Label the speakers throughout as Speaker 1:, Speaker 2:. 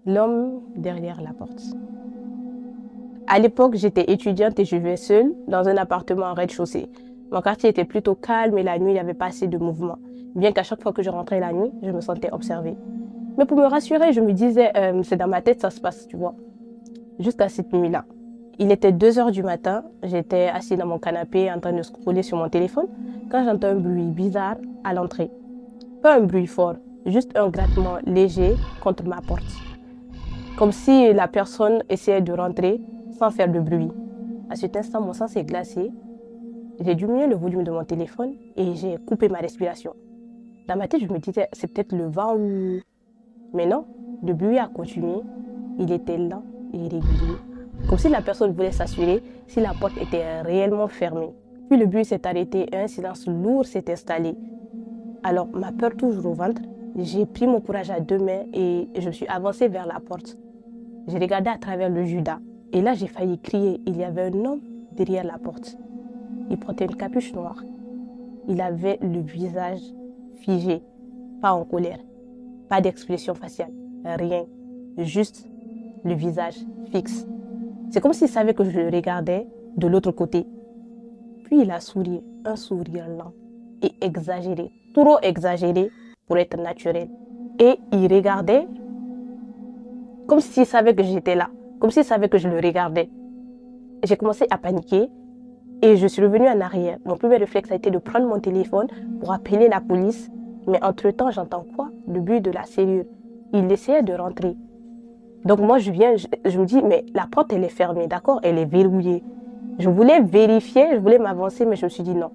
Speaker 1: L'homme derrière la porte. À l'époque, j'étais étudiante et je vivais seule dans un appartement en rez-de-chaussée. Mon quartier était plutôt calme et la nuit, il n'y avait pas assez de mouvement. Bien qu'à chaque fois que je rentrais la nuit, je me sentais observée. Mais pour me rassurer, je me disais, c'est dans ma tête, ça se passe, tu vois. Jusqu'à cette nuit-là. Il était 2 heures du matin, j'étais assise dans mon canapé en train de scroller sur mon téléphone quand j'entends un bruit bizarre à l'entrée. Pas un bruit fort, juste un grattement léger contre ma porte. Comme si la personne essayait de rentrer sans faire de bruit. À cet instant, mon sang s'est glacé. J'ai diminué le volume de mon téléphone et j'ai coupé ma respiration. Dans ma tête, je me disais, c'est peut-être le vent ou... Mais non, le bruit a continué. Il était lent et irrégulier. Comme si la personne voulait s'assurer si la porte était réellement fermée. Puis le bruit s'est arrêté et un silence lourd s'est installé. Alors, ma peur toujours au ventre, j'ai pris mon courage à 2 mains et je me suis avancée vers la porte. J'ai regardé à travers le Judas et là j'ai failli crier. Il y avait un homme derrière la porte. Il portait une capuche noire. Il avait le visage figé, pas en colère, pas d'expression faciale, rien, juste le visage fixe. C'est comme s'il savait que je le regardais de l'autre côté. Puis il a souri, un sourire lent et exagéré, trop exagéré pour être naturel. Et il regardait comme s'il savait que j'étais là, comme s'il savait que je le regardais. J'ai commencé à paniquer et je suis revenue en arrière. Mon premier réflexe a été de prendre mon téléphone pour appeler la police. Mais entre-temps, j'entends quoi? Le bruit de la serrure. Il essayait de rentrer. Donc moi, je me dis, mais la porte, elle est fermée, d'accord? Elle est verrouillée. Je voulais vérifier, je voulais m'avancer, mais je me suis dit non,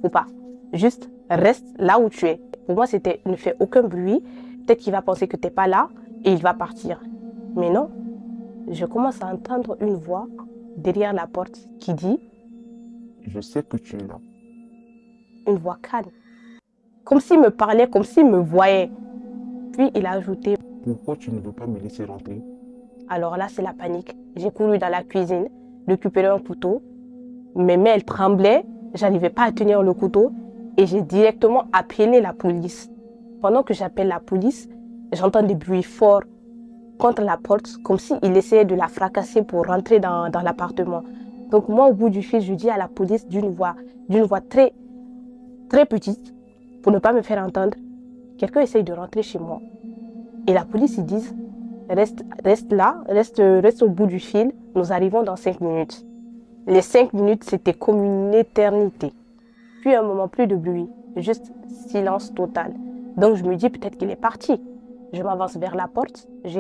Speaker 1: faut pas. Juste, reste là où tu es. Pour moi, c'était ne fais aucun bruit. Peut-être qu'il va penser que tu n'es pas là et il va partir. Mais non, je commence à entendre une voix derrière la porte qui dit
Speaker 2: « Je sais que tu es là. »
Speaker 1: Une voix calme. Comme s'il me parlait, comme s'il me voyait. Puis il a ajouté
Speaker 2: « Pourquoi tu ne veux pas me laisser rentrer? »
Speaker 1: Alors là, c'est la panique. J'ai couru dans la cuisine, récupéré un couteau. Mes mains, elles tremblaient. J'arrivais pas à tenir le couteau. Et j'ai directement appelé la police. Pendant que j'appelle la police, j'entends des bruits forts contre la porte, comme s'il essayait de la fracasser pour rentrer dans l'appartement. Donc moi, au bout du fil, je dis à la police d'une voix très, très petite, pour ne pas me faire entendre, quelqu'un essaye de rentrer chez moi. Et la police, ils disent, reste là, reste au bout du fil, nous arrivons dans 5 minutes. Les 5 minutes, c'était comme une éternité. Puis un moment, plus de bruit, juste silence total. Donc je me dis peut-être qu'il est parti. Je m'avance vers la porte, j'ai